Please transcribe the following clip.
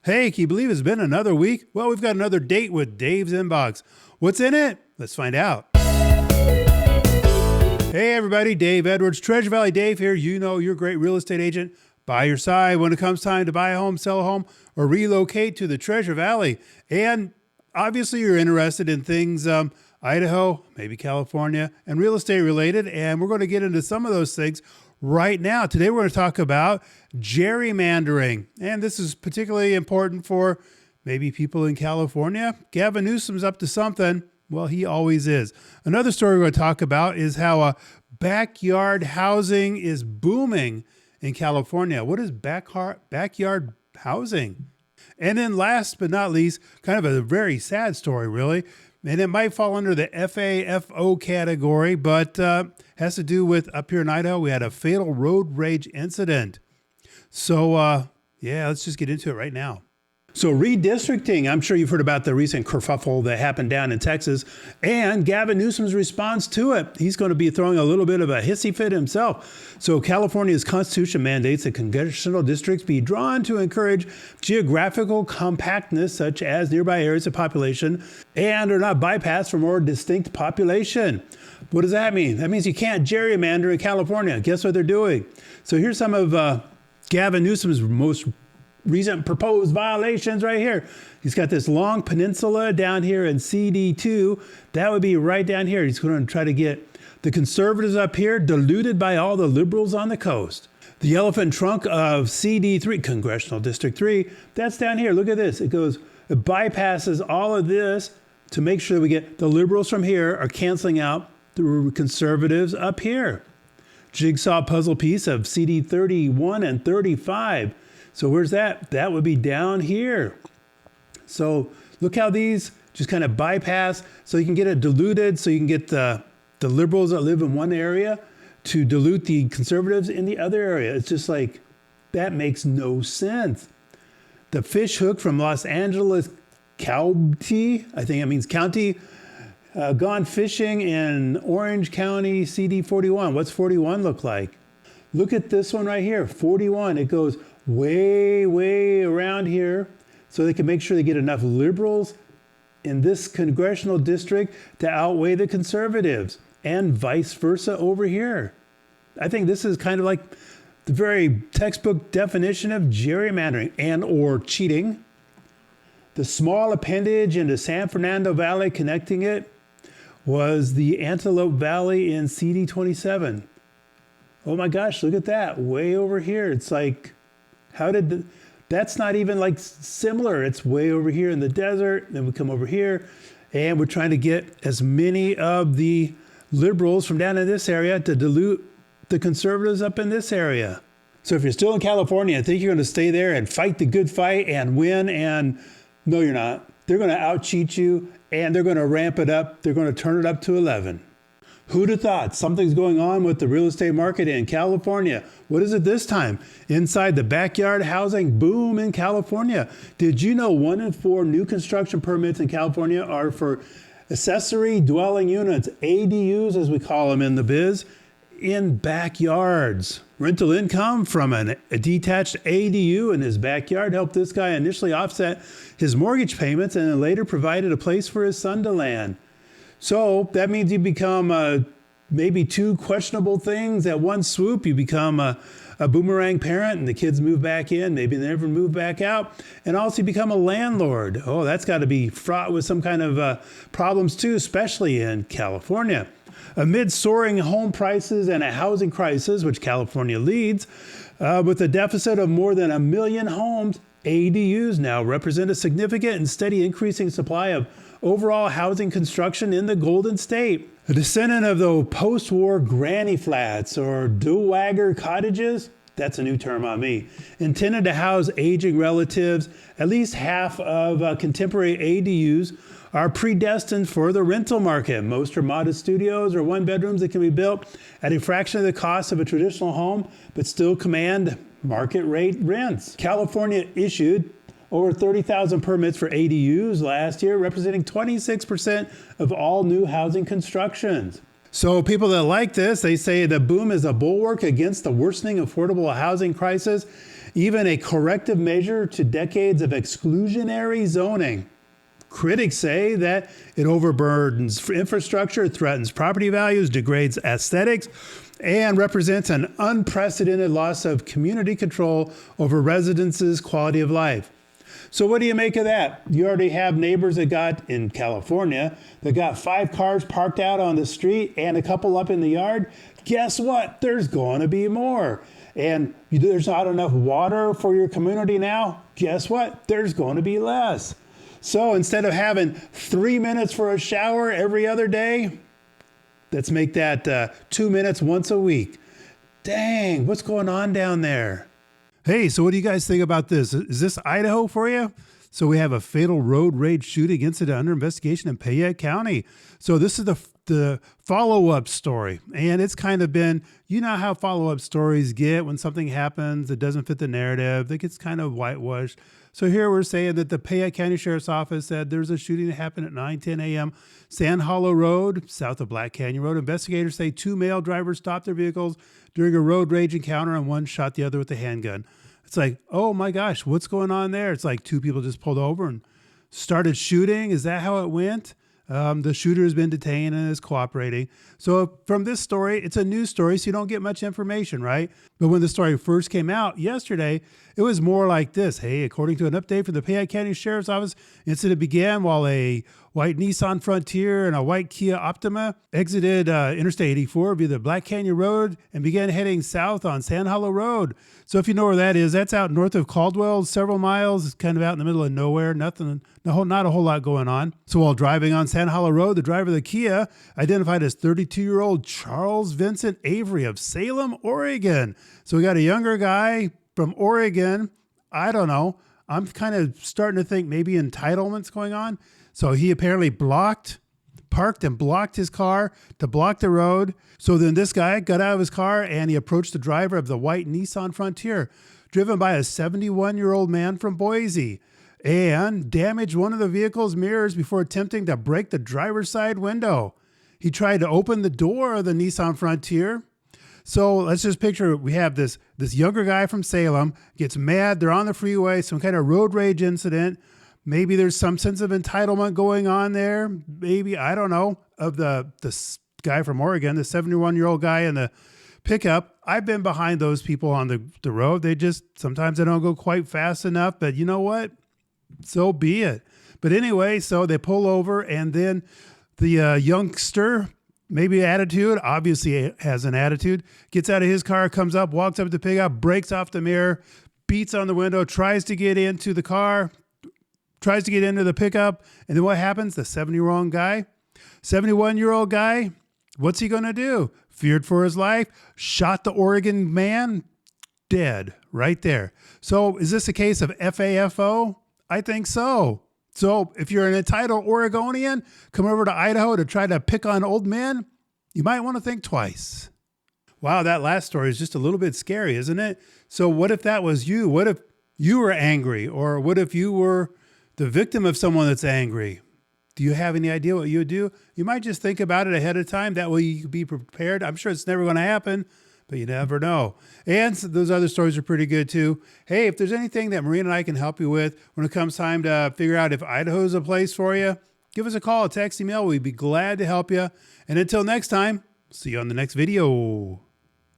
Hey, can you believe it's been another week? Well, we've got another date with Dave's Inbox. What's in it? Let's find out. Hey, everybody. Dave Edwards, Treasure Valley Dave here. You know, your great real estate agent by your side when it comes time to buy a home, sell a home, or relocate to the Treasure Valley. And obviously, you're interested in things Idaho, maybe California, and real estate related. And we're going to get into some of those things right now. Today, we're going to talk about gerrymandering. And this is particularly important for maybe people in California. Gavin Newsom's up to something. Well, he always is. Another story we're going to talk about is how backyard housing is booming in California. What is backyard housing? And then last but not least, kind of a very sad story, really. And it might fall under the FAFO category, but has to do with up here in Idaho, we had a fatal road rage incident. So, yeah, let's just get into it right now. So redistricting, I'm sure you've heard about the recent kerfuffle that happened down in Texas and Gavin Newsom's response to it. He's going to be throwing a little bit of a hissy fit himself. So California's constitution mandates that congressional districts be drawn to encourage geographical compactness, such as nearby areas of population, and are not bypassed for more distinct population. What does that mean? That means you can't gerrymander in California. Guess what they're doing? So here's some of Gavin Newsom's most recent proposed violations right here. He's got this long peninsula down here in CD2. That would be right down here. He's going to try to get the conservatives up here diluted by all the liberals on the coast. The elephant trunk of CD3, Congressional District 3, that's down here. Look at this. It bypasses all of this to make sure that we get the liberals from here are canceling out the conservatives up here. Jigsaw puzzle piece of CD31 and 35. So where's that? That would be down here. So look how these just kind of bypass so you can get it diluted, so you can get the liberals that live in one area to dilute the conservatives in the other area. It's just like, that makes no sense. The fish hook from Los Angeles County, I think it means county, gone fishing in Orange County, CD41. What's 41 look like? Look at this one right here, 41. It goes way around here so they can make sure they get enough liberals in this congressional district to outweigh the conservatives, and vice versa over here. I think this is kind of like the very textbook definition of gerrymandering and or cheating. The small appendage into San Fernando Valley connecting it was the Antelope Valley in CD27. Oh my gosh, look at that, way over here. It's like, that's not even like similar. It's way over here in the desert. Then we come over here and we're trying to get as many of the liberals from down in this area to dilute the conservatives up in this area. So if you're still in California and think you're going to stay there and fight the good fight and win, and no, you're not. They're going to out-cheat you and they're going to ramp it up. They're going to turn it up to 11. Who'd have thought something's going on with the real estate market in California? What is it this time? Inside the backyard housing boom in California. Did you know 1 in 4 new construction permits in California are for accessory dwelling units, ADUs as we call them in the biz, in backyards? Rental income from a detached ADU in his backyard helped this guy initially offset his mortgage payments and then later provided a place for his son to land. So that means you become maybe 2 questionable things at one swoop. You become a boomerang parent and the kids move back in, maybe they never move back out. And also you become a landlord. Oh, that's got to be fraught with some kind of problems too, especially in California. Amid soaring home prices and a housing crisis, which California leads, with a deficit of more than 1 million homes, ADUs now represent a significant and steady increasing supply of overall housing construction in the Golden State. A descendant of the post-war granny flats or dowager cottages, that's a new term on me, intended to house aging relatives. At least half of contemporary ADUs are predestined for the rental market. Most are modest studios or 1-bedrooms that can be built at a fraction of the cost of a traditional home, but still command market rate rents. California issued over 30,000 permits for ADUs last year, representing 26% of all new housing constructions. So people that like this, they say the boom is a bulwark against the worsening affordable housing crisis even a corrective measure to decades of exclusionary zoning. Critics say that it overburdens infrastructure, threatens property values, degrades aesthetics, and represents an unprecedented loss of community control over residents' quality of life. So what do you make of that? You already have neighbors that got, in California, that got 5 cars parked out on the street and a couple up in the yard. Guess what? There's going to be more. And there's not enough water for your community now. Guess what? There's going to be less. So instead of having 3 minutes for a shower every other day, let's make that 2 minutes once a week. Dang, what's going on down there? Hey, so what do you guys think about this? Is this Idaho for you? So we have a fatal road rage shooting incident under investigation in Payette County. So this is the follow-up story. And it's kind of been, you know how follow-up stories get when something happens that doesn't fit the narrative, that gets kind of whitewashed. So here we're saying that the Payette County Sheriff's Office said there's a shooting that happened at 9:10 a.m. Sand Hollow Road, south of Black Canyon Road. Investigators say 2 male drivers stopped their vehicles during a road rage encounter and one shot the other with a handgun. It's like, oh my gosh, what's going on there? It's like 2 people just pulled over and started shooting. Is that how it went? The shooter has been detained and is cooperating. So from this story, it's a news story, so you don't get much information, right? But when the story first came out yesterday, it was more like this. Hey, according to an update from the Payette County Sheriff's Office, incident began while a white Nissan Frontier and a white Kia Optima exited Interstate 84 via the Black Canyon Road and began heading south on Sand Hollow Road. So if you know where that is, that's out north of Caldwell, several miles. It's kind of out in the middle of nowhere. Not a whole lot going on. So while driving on Sand Hollow Road, the driver of the Kia, identified as 32-year-old Charles Vincent Avery of Salem, Oregon. So we got a younger guy from Oregon. I don't know. I'm kind of starting to think maybe entitlement's going on. So he apparently parked and blocked his car to block the road. So then this guy got out of his car and he approached the driver of the white Nissan Frontier, driven by a 71-year-old man from Boise, and damaged one of the vehicle's mirrors before attempting to break the driver's side window. He tried to open the door of the Nissan Frontier. So let's just picture we have this younger guy from Salem, gets mad, they're on the freeway, some kind of road rage incident. Maybe there's some sense of entitlement going on there. Maybe, I don't know, of the guy from Oregon, the 71-year-old guy in the pickup. I've been behind those people on the road. Sometimes they don't go quite fast enough, but you know what? So be it. But anyway, so they pull over and then the youngster, maybe attitude, obviously has an attitude, gets out of his car, comes up, walks up to the pickup, breaks off the mirror, beats on the window, tries to get into the car, tries to get into the pickup. And then what happens? The 71-year-old guy, what's he going to do? Feared for his life, shot the Oregon man, dead right there. So is this a case of FAFO? I think so. So if you're an entitled Oregonian, come over to Idaho to try to pick on old men, you might want to think twice. Wow, that last story is just a little bit scary, isn't it? So what if that was you? What if you were angry? Or what if you were the victim of someone that's angry? Do you have any idea what you would do? You might just think about it ahead of time. That way you could be prepared. I'm sure it's never going to happen, but you never know. And those other stories are pretty good too. Hey, if there's anything that Maureen and I can help you with when it comes time to figure out if Idaho is a place for you, give us a call, a text, email. We'd be glad to help you. And until next time, see you on the next video.